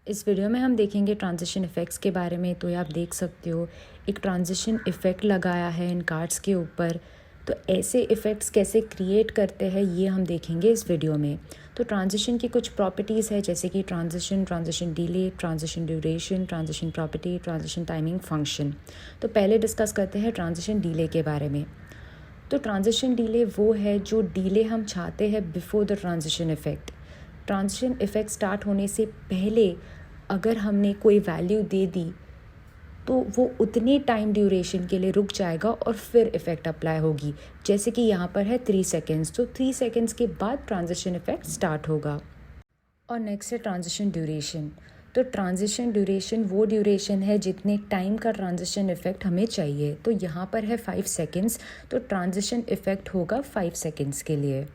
इस वीडियो में हम देखेंगे ट्रांजिशन इफ़ेक्ट्स के बारे में। तो ये आप देख सकते हो एक ट्रांजिशन इफ़ेक्ट लगाया है इन कार्ड्स के ऊपर। तो ऐसे इफ़ेक्ट्स कैसे क्रिएट करते हैं ये हम देखेंगे इस वीडियो में। तो ट्रांजिशन की कुछ प्रॉपर्टीज़ है जैसे कि transition delay, transition duration, transition property, transition timing function. तो पहले डिस्कस करते हैं ट्रांजिशन डिले के बारे में। तो ट्रांजिशन डिले वो है जो डिले हम चाहते हैं before the transition effect. Transition effect start होने से पहले अगर हमने कोई वैल्यू दे दी तो वो उतने टाइम ड्यूरेशन के लिए रुक जाएगा और फिर इफ़ेक्ट अप्लाई होगी। जैसे कि यहाँ पर है 3 सेकेंड्स, तो 3 सेकेंड्स के बाद ट्रांजिशन इफ़ेक्ट स्टार्ट होगा। और नेक्स्ट है ट्रांजिशन ड्यूरेशन। तो ट्रांजिशन ड्यूरेशन वो ड्यूरेशन है जितने टाइम का ट्रांजिशन इफ़ेक्ट हमें चाहिए। तो यहाँ पर है 5 सेकेंड्स, तो ट्रांजिशन इफ़ेक्ट होगा 5 सेकेंड्स के लिए।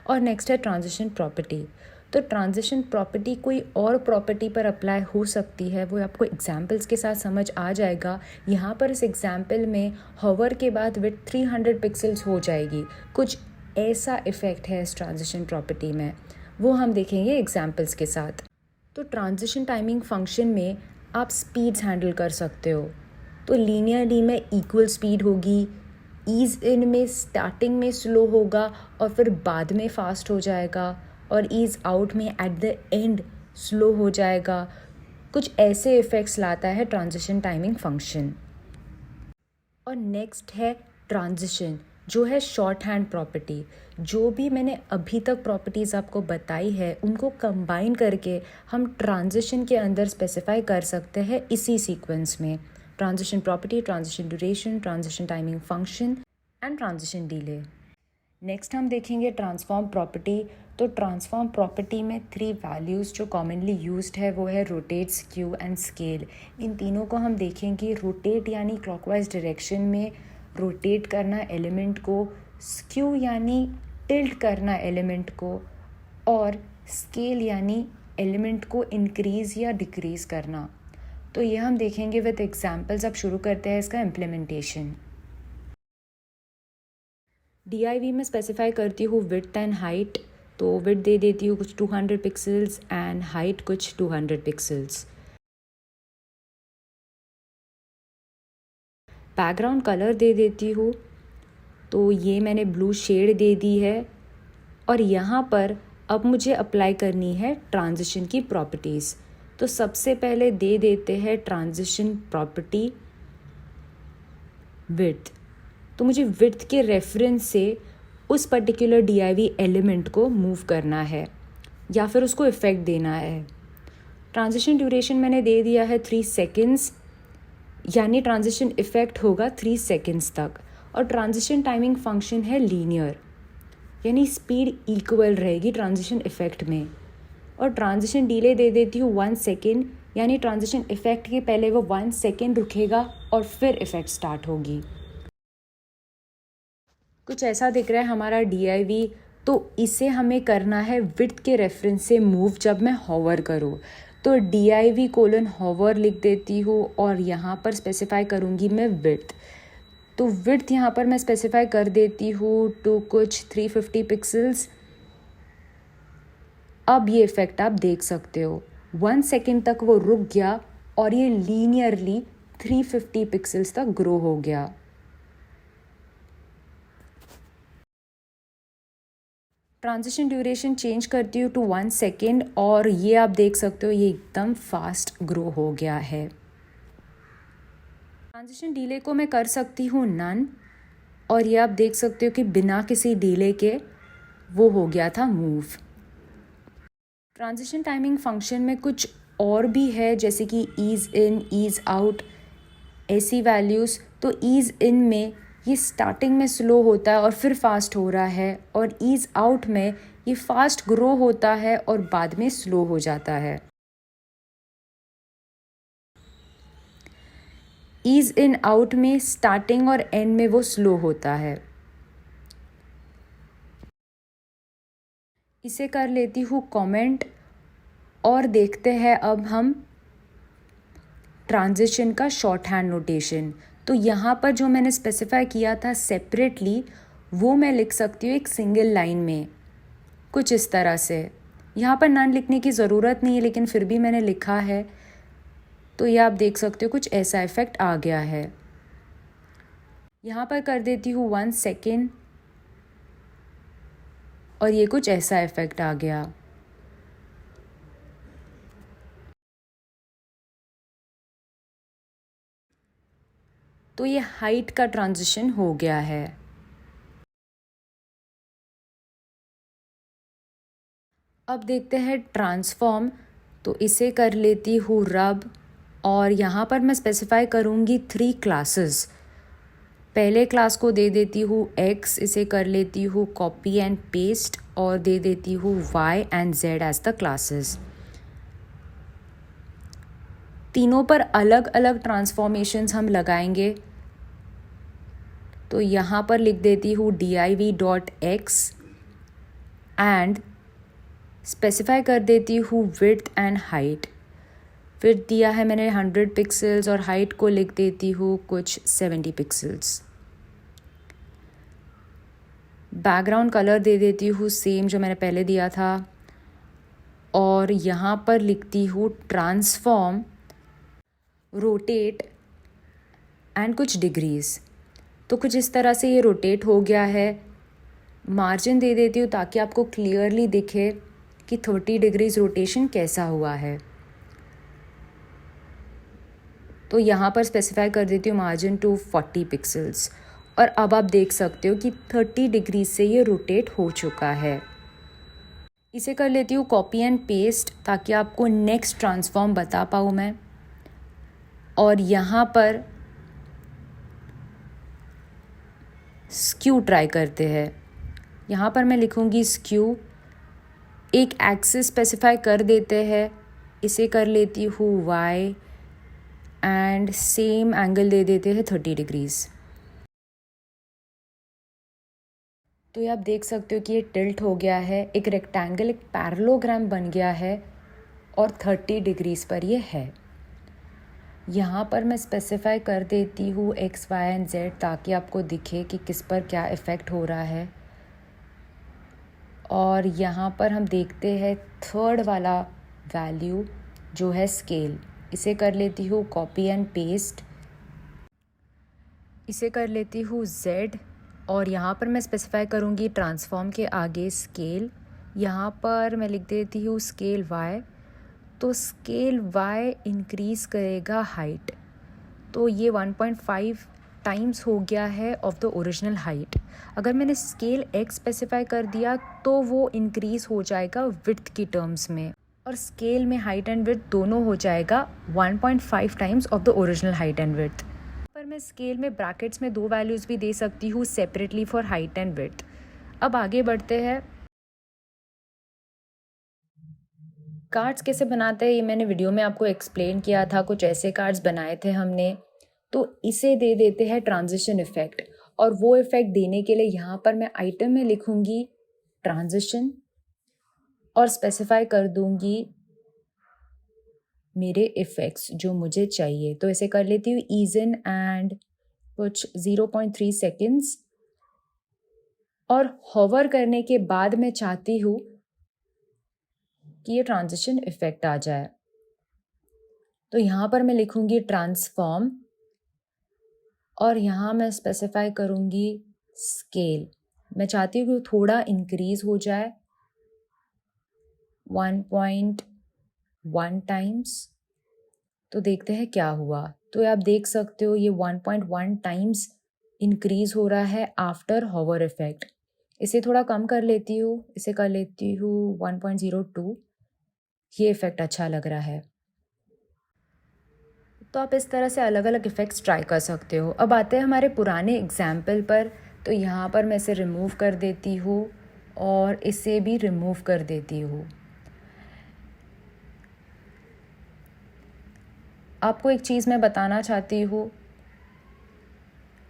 और नेक्स्ट है ट्रांजिशन प्रॉपर्टी। तो ट्रांजिशन प्रॉपर्टी कोई और प्रॉपर्टी पर अप्लाई हो सकती है, वो आपको एग्जांपल्स के साथ समझ आ जाएगा। यहाँ पर इस एग्जांपल में हॉवर के बाद विड्थ 300 पिक्सेल्स हो जाएगी। कुछ ऐसा इफ़ेक्ट है इस ट्रांजिशन प्रॉपर्टी में, वो हम देखेंगे एग्जांपल्स के साथ। तो ट्रांजिशन टाइमिंग फंक्शन में आप स्पीड्स हैंडल कर सकते हो। तो लीनियरली में इक्वल स्पीड होगी, ईज़ इन में स्टार्टिंग में स्लो होगा और फिर बाद में फास्ट हो जाएगा, और ईज़ आउट में एट द एंड स्लो हो जाएगा। कुछ ऐसे इफ़ेक्ट्स लाता है ट्रांजिशन टाइमिंग फंक्शन। और नेक्स्ट है ट्रांजिशन, जो है शॉर्ट हैंड प्रॉपर्टी। जो भी मैंने अभी तक प्रॉपर्टीज़ आपको बताई है उनको कंबाइन करके हम ट्रांजिशन के अंदर स्पेसिफाई कर सकते हैं इसी सीक्वेंस में। Transition property, transition duration, transition timing function and transition delay. Next हम देखेंगे ट्रांसफॉर्म प्रॉपर्टी। तो ट्रांसफॉर्म प्रॉपर्टी में 3 वैल्यूज़ जो कॉमनली यूज्ड है वो है रोटेट, स्क्यू एंड स्केल। इन तीनों को हम देखेंगे। रोटेट यानी क्लॉकवाइज डायरेक्शन में रोटेट करना एलिमेंट को, स्क्यू यानी टिल्ट करना एलिमेंट को, और स्केल यानी एलिमेंट को इंक्रीज़ या डिक्रीज़ करना। तो ये हम देखेंगे विद एग्जांपल्स। अब शुरू करते हैं इसका इम्प्लीमेंटेशन। DIV में स्पेसिफाई करती हूँ विड्थ एंड हाइट। तो विड्थ दे देती हूँ कुछ 200 पिक्सेल्स एंड हाइट कुछ 200 पिक्सेल्स। बैकग्राउंड कलर दे देती हूँ, तो ये मैंने ब्लू शेड दे दी है। और यहाँ पर अब मुझे अप्लाई करनी है ट्रांजिशन की प्रॉपर्टीज़। तो सबसे पहले दे देते हैं ट्रांजिशन प्रॉपर्टी विड्थ। तो मुझे विड्थ के रेफरेंस से उस पर्टिकुलर DIV एलिमेंट को मूव करना है या फिर उसको इफ़ेक्ट देना है। ट्रांजिशन ड्यूरेशन मैंने दे दिया है 3 सेकेंड्स, यानी ट्रांजिशन इफ़ेक्ट होगा 3 सेकेंड्स तक। और ट्रांजिशन टाइमिंग फंक्शन है लीनियर, यानी स्पीड इक्वल रहेगी ट्रांजिशन इफ़ेक्ट में। और ट्रांजिशन डिले दे देती हूँ 1 सेकेंड, यानी ट्रांजिशन इफ़ेक्ट के पहले वो 1 सेकेंड रुकेगा और फिर इफ़ेक्ट स्टार्ट होगी। कुछ ऐसा दिख रहा है हमारा DIV। तो इसे हमें करना है विड्थ के रेफरेंस से मूव जब मैं हॉवर करूँ। तो DIV: हॉवर लिख देती हूँ और यहाँ पर स्पेसिफाई करूँगी मैं विड्थ। तो विड्थ यहाँ पर मैं स्पेसिफाई कर देती हूँ टू कुछ 350 पिक्सेल्स। अब ये इफ़ेक्ट आप देख सकते हो, 1 सेकेंड तक वो रुक गया और ये लीनियरली 350 पिक्सेल्स तक ग्रो हो गया। ट्रांजिशन ड्यूरेशन चेंज करती हूँ टू 1 सेकेंड और ये आप देख सकते हो ये एकदम फास्ट ग्रो हो गया है। ट्रांजिशन डिले को मैं कर सकती हूँ नन, और ये आप देख सकते हो कि बिना किसी डिले के वो हो गया था मूव। ट्रांजिशन टाइमिंग फंक्शन में कुछ और भी है जैसे कि ईज़ इन, ईज़ आउट, ऐसी वैल्यूज़। तो ईज़ इन में ये स्टार्टिंग में स्लो होता है और फिर फास्ट हो रहा है, और ईज़ आउट में ये फास्ट ग्रो होता है और बाद में स्लो हो जाता है। ईज़ इन आउट में स्टार्टिंग और एंड में वो स्लो होता है। इसे कर लेती हूँ कमेंट और देखते हैं अब हम ट्रांजिशन का शॉर्ट हैंड नोटेशन। तो यहाँ पर जो मैंने स्पेसिफाई किया था सेपरेटली वो मैं लिख सकती हूँ एक सिंगल लाइन में कुछ इस तरह से। यहाँ पर नन लिखने की ज़रूरत नहीं है, लेकिन फिर भी मैंने लिखा है। तो ये आप देख सकते हो कुछ ऐसा इफ़ेक्ट आ गया है। यहाँ पर कर देती हूँ 1 सेकेंड और ये कुछ ऐसा इफ़ेक्ट आ गया। तो ये हाइट का ट्रांजिशन हो गया है। अब देखते हैं ट्रांसफॉर्म। तो इसे कर लेती हूँ रब और यहाँ पर मैं स्पेसिफाई करूँगी 3 क्लासेस। पहले क्लास को दे देती हूँ x, इसे कर लेती हूँ कॉपी एंड पेस्ट और दे देती हूँ y and z as the classes. तीनों पर अलग अलग ट्रांसफॉर्मेशंस हम लगाएंगे। तो यहाँ पर लिख देती हूँ div.x एंड स्पेसिफाई कर देती हूँ विड्थ एंड हाइट। विड्थ दिया है मैंने 100 पिक्सल्स और हाइट को लिख देती हूँ कुछ 70 पिक्सल्स। बैकग्राउंड कलर दे देती हूँ सेम जो मैंने पहले दिया था और यहाँ पर लिखती हूँ ट्रांसफॉर्म रोटेट एंड कुछ डिग्रीज़। तो कुछ इस तरह से ये रोटेट हो गया है। मार्जिन दे देती हूँ ताकि आपको क्लियरली दिखे कि 30 डिग्रीज़ रोटेशन कैसा हुआ है। तो यहाँ पर स्पेसिफाई कर देती हूँ मार्जिन टू 40 पिक्सल्स और अब आप देख सकते हो कि 30 डिग्री से ये रोटेट हो चुका है। इसे कर लेती हूँ कॉपी एंड पेस्ट ताकि आपको नेक्स्ट ट्रांसफॉर्म बता पाऊँ मैं। और यहाँ पर स्क्यू ट्राई करते हैं। यहाँ पर मैं लिखूँगी स्क्यू, एक एक्सिस स्पेसिफाई कर देते हैं। इसे कर लेती हूँ y एंड सेम एंगल दे देते हैं 30 डिग्रीज़। तो ये आप देख सकते हो कि ये टिल्ट हो गया है, एक रेक्टेंगल, एक पैरेललोग्राम बन गया है और 30 डिग्रीज़ पर ये है। यहाँ पर मैं स्पेसिफाई कर देती हूँ x, y एंड z ताकि आपको दिखे कि किस पर क्या इफ़ेक्ट हो रहा है। और यहाँ पर हम देखते हैं थर्ड वाला वैल्यू जो है स्केल। इसे कर लेती हूँ कॉपी एंड पेस्ट, इसे कर लेती हूँ z और यहाँ पर मैं स्पेसिफाई करूँगी ट्रांसफॉर्म के आगे स्केल। यहाँ पर मैं लिख देती हूँ स्केल y। तो स्केल y इंक्रीज़ करेगा हाइट। तो ये 1.5 टाइम्स हो गया है ऑफ द ओरिजिनल हाइट। अगर मैंने स्केल x स्पेसिफाई कर दिया तो वो इंक्रीज़ हो जाएगा विड्थ की टर्म्स में और स्केल में हाइट एंड विड्थ दोनों हो जाएगा 1.5 times of the original height and width. पर मैं स्केल में ब्रैकेट्स में 2 वैल्यूज़ भी दे सकती हूँ separately for height and width. अब आगे बढ़ते हैं। कार्ड्स कैसे बनाते हैं ये मैंने वीडियो में आपको एक्सप्लेन किया था, कुछ ऐसे कार्ड्स बनाए थे हमने। तो इसे दे देते हैं ट्रांजिशन इफ़ेक्ट और वो इफ़ेक्ट देने के लिए यहाँ पर मैं आइटम में लिखूँगी ट्रांजिशन और स्पेसिफाई कर दूँगी मेरे इफ़ेक्ट्स जो मुझे चाहिए। तो इसे कर लेती हूँ ईज इन एंड कुछ 0.3 सेकेंड्स और होवर करने के बाद मैं चाहती हूँ कि ये ट्रांजिशन इफ़ेक्ट आ जाए। तो यहाँ पर मैं लिखूँगी ट्रांसफॉर्म और यहाँ मैं स्पेसिफाई करूँगी स्केल। मैं चाहती हूँ कि थोड़ा इंक्रीज़ हो जाए 1.1 टाइम्स। तो देखते हैं क्या हुआ। तो आप देख सकते हो ये 1.1 टाइम्स इंक्रीज़ हो रहा है आफ्टर हॉवर इफ़ेक्ट। इसे थोड़ा कम कर लेती हूँ, इसे कर लेती हूँ 1.02। ये इफ़ेक्ट अच्छा लग रहा है। तो आप इस तरह से अलग अलग इफ़ेक्ट्स ट्राई कर सकते हो। अब आते हैं हमारे पुराने एग्जाम्पल पर। तो यहाँ पर मैं इसे रिमूव कर देती हूँ और इसे भी रिमूव कर देती हूँ। आपको एक चीज़ मैं बताना चाहती हूँ,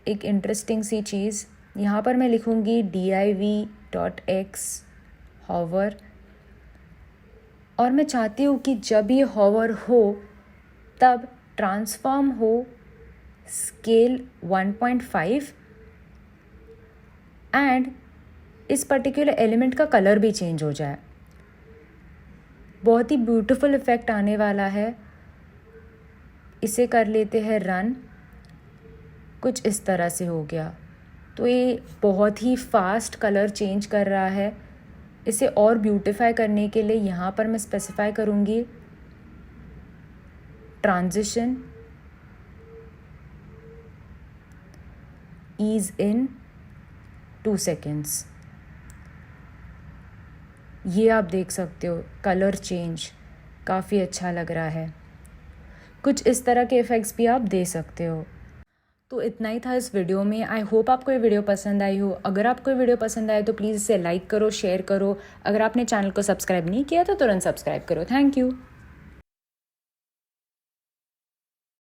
एक इंटरेस्टिंग सी चीज़। यहाँ पर मैं लिखूँगी div.x हॉवर और मैं चाहती हूँ कि जब ये हॉवर हो तब ट्रांसफॉर्म हो स्केल 1.5 एंड इस पर्टिकुलर एलिमेंट का कलर भी चेंज हो जाए। बहुत ही ब्यूटीफुल इफ़ेक्ट आने वाला है। इसे कर लेते हैं रन। कुछ इस तरह से हो गया। तो ये बहुत ही फास्ट कलर चेंज कर रहा है। इसे और ब्यूटीफाई करने के लिए यहाँ पर मैं स्पेसिफाई करूँगी ट्रांजिशन, ईज इन 2 सेकेंड्स। ये आप देख सकते हो कलर चेंज काफ़ी अच्छा लग रहा है। कुछ इस तरह के इफ़ेक्ट्स भी आप दे सकते हो। तो इतना ही था इस वीडियो में। आई होप आपको ये वीडियो पसंद आई हो। अगर आपको ये वीडियो पसंद आए तो प्लीज़ इसे लाइक करो, शेयर करो। अगर आपने चैनल को सब्सक्राइब नहीं किया तो तुरंत सब्सक्राइब करो। Thank you.